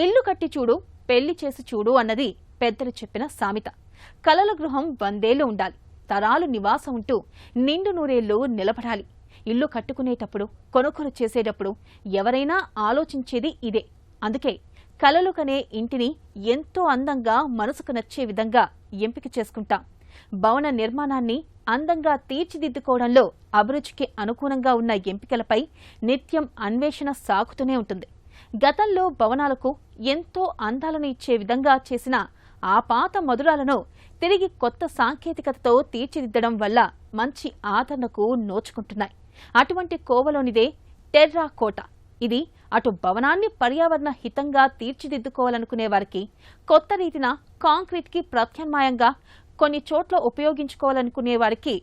ఇల్లు కట్టి చూడు పెళ్లి చేసి చూడు అన్నది పెద్దలు చెప్పిన సామెత. కలల గృహం 100 ఏళ్లు ఉండాలి, తరాలు నివాసం ఉంటూ నిండు నూరేళ్లు నిలబడాలి. ఇల్లు కట్టుకునేటప్పుడు కొనుగోలు చేసేటప్పుడు ఎవరైనా ఆలోచించేది ఇదే. అందుకే కలలు కనే ఇంటిని ఎంతో అందంగా మనసుకు నచ్చే విధంగా ఎంపిక చేసుకుంటాం. భవన నిర్మాణాన్ని అందంగా తీర్చిదిద్దుకోవడంలో అభిరుచికి అనుగుణంగా ఉన్న ఎంపికలపై నిత్యం అన్వేషణ సాగుతూనే ఉంటుంది. గతంలో భవనాలకు ఎంతో అందాలను ఇచ్చే విధంగా చేసిన ఆ పాత మధురాలను తిరిగి కొత్త సాంకేతికతతో తీర్చిదిద్దడం వల్ల మంచి ఆదరణకు నోచుకుంటున్నాయి. అటువంటి కోవలోనిదే టెర్రాకోట. ఇది అటు భవనాన్ని పర్యావరణ హితంగా తీర్చిదిద్దుకోవాలనుకునే వారికి, కొత్త రీతిన కాంక్రీట్కి ప్రత్యామ్నాయంగా కొన్ని చోట్ల ఉపయోగించుకోవాలనుకునే వారికి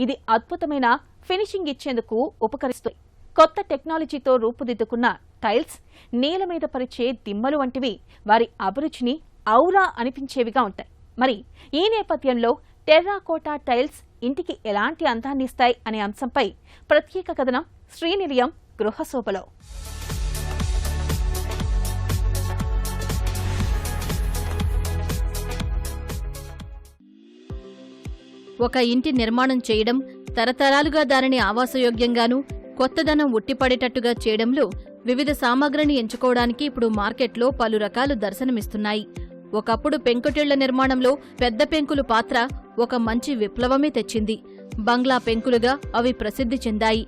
ఇది అద్భుతమైన ఫినిషింగ్ ఇచ్చేందుకు ఉపకరిస్తుంది. కొత్త టెక్నాలజీతో రూపుదిద్దుకున్న టైల్స్, నేల మీద పరిచే దిమ్మలు వంటివి వారి అభిరుచిని ఔరా అనిపించేవిగా ఉంటాయి. మరి ఈ నేపథ్యంలో టెర్రాకోటా టైల్స్ ఇంటికి ఎలాంటి అందాన్ని ఇస్తాయి అనే అంశంపై ప్రత్యేక కథనం శ్రీనిలయం గృహశోభలో. ఒక ఇంటి నిర్మాణం చేయడం, తరతరాలుగా దానిని ఆవాసయోగ్యంగానూ కొత్తదనం ఉట్టిపడేటట్టుగా చేయడంలో వివిధ సామగ్రిని ఎంచుకోవడానికి ఇప్పుడు మార్కెట్లో పలు రకాలు దర్శనమిస్తున్నాయి. ఒకప్పుడు పెంకుటిళ్ల నిర్మాణంలో పెద్ద పెంకులు పాత్ర ఒక మంచి విప్లవమే తెచ్చింది. బంగ్లా పెంకులుగా అవి ప్రసిద్ధి చెందాయి.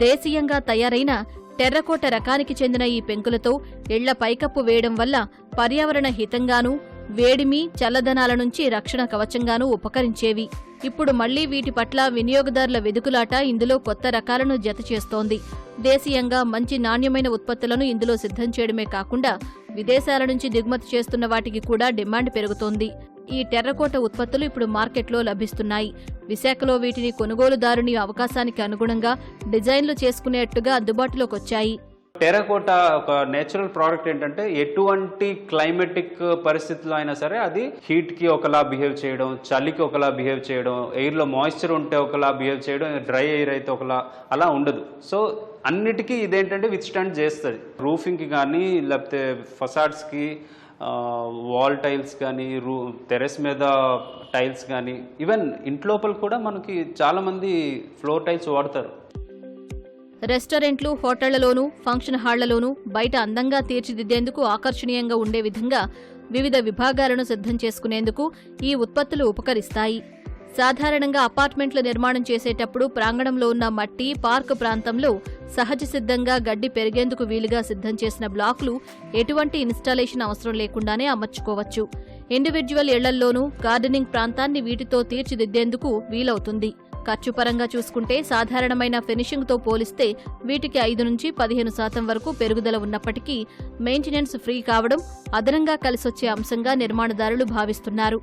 దేశీయంగా తయారైన టెర్రకోట రకానికి చెందిన ఈ పెంకులతో ఇళ్ల పైకప్పు వేయడం వల్ల పర్యావరణ హితంగానూ, వేడిమి, చల్లదనాల నుంచి రక్షణ కవచంగానూ ఉపకరించేవి. ఇప్పుడు మళ్లీ వీటి పట్ల వినియోగదారుల వెదుకులాట ఇందులో కొత్త రకాలను జత చేస్తోంది. దేశీయంగా మంచి నాణ్యమైన ఉత్పత్తులను ఇందులో సిద్ధం చేయడమే కాకుండా విదేశాల నుంచి దిగుమతి చేస్తున్న వాటికి కూడా డిమాండ్ పెరుగుతోంది. ఈ టెర్రకోట ఉత్పత్తులు ఇప్పుడు మార్కెట్లో లభిస్తున్నాయి. విశాఖలో వీటిని కొనుగోలుదారుని అవకాశానికి అనుగుణంగా డిజైన్లు చేసుకునేట్టుగా అందుబాటులోకి వచ్చాయి. టెర్రకోటా ఒక నేచురల్ ప్రోడక్ట్. ఏంటంటే ఎటువంటి క్లైమేటిక్ పరిస్థితుల్లో అయినా సరే అది హీట్కి ఒకలా బిహేవ్ చేయడం, చలికి ఒకలా బిహేవ్ చేయడం, ఎయిర్లో మాయిశ్చర్ ఉంటే ఒకలా బిహేవ్ చేయడం, డ్రై ఎయిర్ అయితే ఒకలా అలా ఉండదు. సో అన్నిటికీ ఇదేంటంటే విత్స్టాండ్ చేస్తుంది. రూఫింగ్కి కానీ, లేకపోతే ఫసాడ్స్కి వాల్ టైల్స్ కానీ, టెరెస్ మీద టైల్స్ కానీ, ఈవెన్ ఇంట్లోపల కూడా మనకి చాలామంది ఫ్లోర్ టైల్స్ వాడతారు. రెస్టారెంట్లు, హోటళ్లలోనూ, ఫంక్షన్ హాళ్లలోనూ బయట అందంగా తీర్చిదిద్దేందుకు ఆకర్షణీయంగా ఉండే విధంగా వివిధ విభాగాలను సిద్ధం చేసుకునేందుకు ఈ ఉత్పత్తులు ఉపకరిస్తాయి. సాధారణంగా అపార్ట్మెంట్ల నిర్మాణం చేసేటప్పుడు ప్రాంగణంలో ఉన్న మట్టి, పార్క్ ప్రాంతంలో సహజ సిద్ధంగా గడ్డి పెరిగేందుకు వీలుగా సిద్ధం చేసిన బ్లాకులు ఎటువంటి ఇన్స్టాలేషన్ అవసరం లేకుండానే అమర్చుకోవచ్చు. ఇండివిడ్యువల్ ఇళ్లల్లోనూ గార్డెనింగ్ ప్రాంతాన్ని వీటితో తీర్చిదిద్దేందుకు వీలవుతుంది. ఖర్చు పరంగా చూసుకుంటే సాధారణమైన ఫినిషింగ్తో పోలిస్తే వీటికి 5 నుంచి 15% వరకు పెరుగుదల ఉన్నప్పటికీ మెయింటెనెన్స్ ఫ్రీ కావడం అదనంగా కలిసొచ్చే అంశంగా నిర్మాణదారులు భావిస్తున్నారు.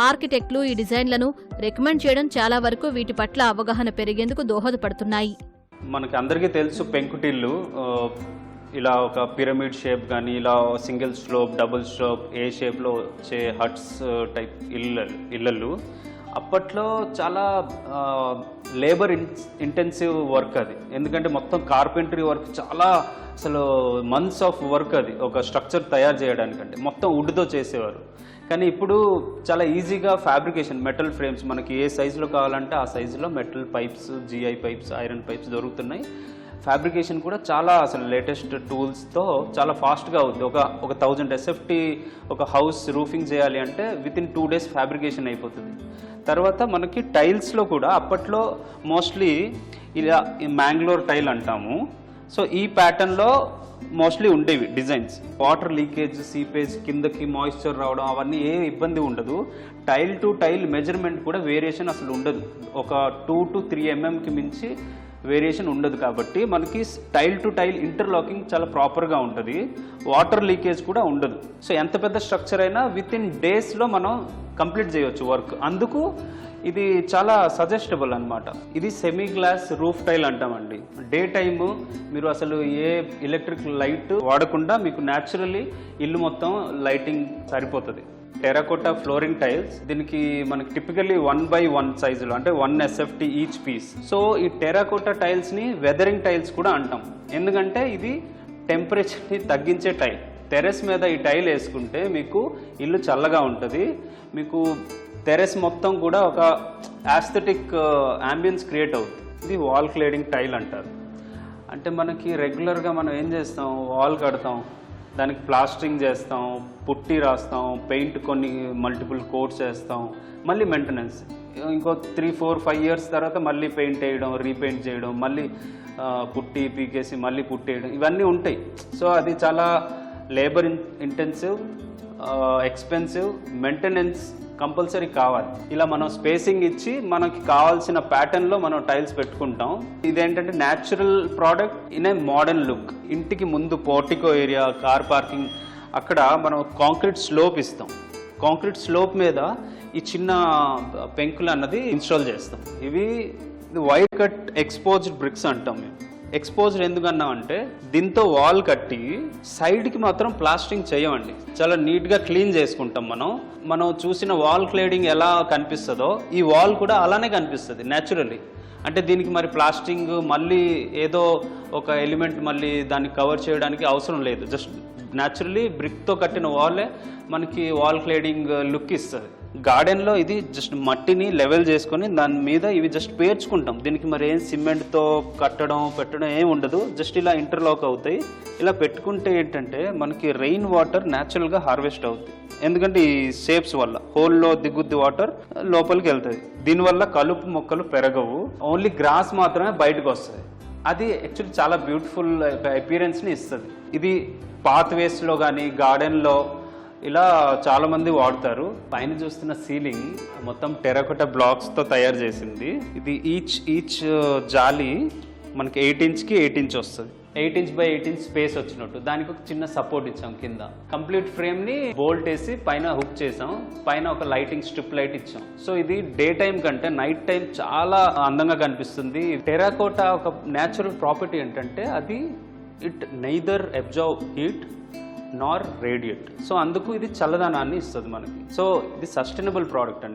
ఆర్కిటెక్టులు ఈ డిజైన్లను రికమెండ్ చేయడం చాలా వరకు వీటి పట్ల అవగాహన పెరిగేందుకు దోహదపడుతున్నాయి. మనకి అందరికీ తెలుసు పెంకుటిల్లు ఇలా ఒక పిరమిడ్ షేప్ కానీ, ఇలా సింగిల్ స్లోప్, డబుల్ స్లోప్, ఏ షేప్లో వచ్చే హట్స్ టైప్ ఇళ్ళలు అప్పట్లో చాలా లేబర్ ఇంటెన్సివ్ వర్క్ అది. ఎందుకంటే మొత్తం కార్పెంటరీ వర్క్, చాలా అసలు మంత్స్ ఆఫ్ వర్క్ అది ఒక స్ట్రక్చర్ తయారు చేయడానికంటే. మొత్తం వుడ్తో చేసేవారు. కానీ ఇప్పుడు చాలా ఈజీగా ఫ్యాబ్రికేషన్, మెటల్ ఫ్రేమ్స్ మనకి ఏ సైజులో కావాలంటే ఆ సైజులో metal pipes, GI pipes, iron pipes దొరుకుతున్నాయి. ఫ్యాబ్రికేషన్ కూడా చాలా అసలు లేటెస్ట్ టూల్స్తో చాలా ఫాస్ట్గా అవుతుంది. ఒక 1000 SFT ఒక హౌస్ రూఫింగ్ చేయాలి అంటే వితిన్ 2 days ఫ్యాబ్రికేషన్ అయిపోతుంది. తర్వాత మనకి టైల్స్లో కూడా అప్పట్లో మోస్ట్లీ ఇలా మ్యాంగ్లోర్ టైల్ అంటాము. సో ఈ ప్యాటర్న్లో మోస్ట్లీ ఉండేవి డిజైన్స్. వాటర్ లీకేజ్, సీపేజ్, కిందకి మాయిశ్చర్ రావడం అవన్నీ ఏ ఇబ్బంది ఉండదు. టైల్ టు టైల్ మెజర్మెంట్ కూడా వేరియేషన్ అసలు ఉండదు. ఒక 2 to 3 mmకి మించి వేరియేషన్ ఉండదు. కాబట్టి మనకి టైల్ టు టైల్ ఇంటర్లాకింగ్ చాలా ప్రాపర్గా ఉంటుంది. వాటర్ లీకేజ్ కూడా ఉండదు. సో ఎంత పెద్ద స్ట్రక్చర్ అయినా వితిన్ డేస్లో మనం కంప్లీట్ చేయవచ్చు వర్క్. అందుకు ఇది చాలా సజెస్టబుల్ అనమాట. ఇది సెమీ గ్లాస్ రూఫ్ టైల్ అంటామండి. డే టైము మీరు అసలు ఏ ఎలక్ట్రిక్ లైట్ వాడకుండా మీకు న్యాచురల్లీ ఇల్లు మొత్తం లైటింగ్ సరిపోతుంది. టెరాకోటా ఫ్లోరింగ్ టైల్స్, దీనికి మనకి టిపికల్లీ 1x1 సైజులో, అంటే 1 SFT ఈచ్ పీస్. సో ఈ టెరాకోటా టైల్స్ని వెదరింగ్ టైల్స్ కూడా అంటాం. ఎందుకంటే ఇది టెంపరేచర్ని తగ్గించే టైల్. టెర్రస్ మీద ఈ టైల్ వేసుకుంటే మీకు ఇల్లు చల్లగా ఉంటుంది. మీకు టెర్రస్ మొత్తం కూడా ఒక యాస్థెటిక్ అంబియన్స్ క్రియేట్ అవుతుంది. ఇది వాల్ క్లేడింగ్ టైల్ అంటారు. అంటే మనకి రెగ్యులర్గా మనం ఏం చేస్తాం, వాల్ కడతాం, దానికి ప్లాస్టరింగ్ చేస్తాం, పుట్టి రాస్తాం, పెయింట్ కొన్ని మల్టిపుల్ కోట్స్ వేస్తాం, మళ్ళీ మెయింటెనెన్స్ ఇంకో 3, 4, 5 ఇయర్స్ తర్వాత మళ్ళీ పెయింట్ వేయడం, రీపెయింట్ చేయడం, మళ్ళీ పుట్టి పీకేసి మళ్ళీ పుట్టి వేయడం, ఇవన్నీ ఉంటాయి. సో అది చాలా labour intensive, expensive, maintenance compulsory కావాలి. ఇలా మనం స్పేసింగ్ ఇచ్చి మనకి కావాల్సిన ప్యాటర్న్లో మనం టైల్స్ పెట్టుకుంటాం. ఇదేంటంటే natural product in a modern look. ఇంటికి ముందు పోర్టికో ఏరియా, కార్ పార్కింగ్ అక్కడ మనం కాంక్రీట్ స్లోప్ ఇస్తాం. కాంక్రీట్ స్లోప్ మీద ఈ చిన్న పెంకులు అన్నది ఇన్స్టాల్ చేస్తాం. ఇవి వైడ్ కట్ ఎక్స్పోజ్డ్ బ్రిక్స్ అంటాం మేము. ఎక్స్పోజ్డ్ ఎందుకన్నామంటే దీంతో వాల్ కట్టి సైడ్కి మాత్రం ప్లాస్టింగ్ చేయమండి, చాలా నీట్గా క్లీన్ చేసుకుంటాం. మనం చూసిన వాల్ క్లేడింగ్ ఎలా కనిపిస్తుందో ఈ వాల్ కూడా అలానే కనిపిస్తుంది న్యాచురల్లీ. అంటే దీనికి మరి ప్లాస్టింగ్ మళ్ళీ ఏదో ఒక ఎలిమెంట్ మళ్ళీ దాన్ని కవర్ చేయడానికి అవసరం లేదు. జస్ట్ న్యాచురల్లీ బ్రిక్తో కట్టిన వాలే మనకి వాల్ క్లేడింగ్ లుక్ ఇస్తుంది. గార్డెన్లో ఇది జస్ట్ మట్టిని లెవెల్ చేసుకొని దాని మీద ఇవి జస్ట్ పేర్చుకుంటాం. దీనికి మరి ఏం సిమెంట్తో పెట్టడం ఏం ఉండదు, జస్ట్ ఇలా ఇంటర్లాక్ అవుతాయి. ఇలా పెట్టుకుంటే ఏంటంటే మనకి రెయిన్ వాటర్ న్యాచురల్గా హార్వెస్ట్ అవుతుంది. ఎందుకంటే ఈ షేప్స్ వల్ల హోల్లో దిగుద్ది వాటర్ లోపలికి వెళ్తుంది. దీనివల్ల కలుపు మొక్కలు పెరగవు, ఓన్లీ గ్రాస్ మాత్రమే బయటకు వస్తుంది. అది యాక్చువల్లీ చాలా బ్యూటిఫుల్ అపీరెన్స్ని ఇస్తుంది. ఇది పాత్వేస్లో కానీ గార్డెన్లో ఇలా చాలామంది వాడతారు. పైన చూస్తున్న సీలింగ్ మొత్తం టెర్రకోటా బ్లాక్స్తో తయారు చేసింది. ఇది ఈచ్ జాలి మనకి 8 ఇంచ్కి 8 ఇంచ్ వస్తుంది. 8 ఇంచ్ బై 8 ఇంచ్ స్పేస్ వచ్చినట్టు దానికి ఒక చిన్న సపోర్ట్ ఇచ్చాం. కింద కంప్లీట్ ఫ్రేమ్ని బోల్ట్ వేసి పైన హుక్ చేసాం, పైన ఒక లైటింగ్ స్ట్రిప్ లైట్ ఇచ్చాం. సో ఇది డే టైం కంటే నైట్ టైం చాలా అందంగా కనిపిస్తుంది. టెర్రకోటా ఒక న్యాచురల్ ప్రాపర్టీ ఏంటంటే అది it neither observe heat Nar radiate. So అందుకు ఇది చల్లదనాన్ని ఇస్తుంది మనకి. సో ఇది సస్టైనబుల్ ప్రోడక్ట్ అండి.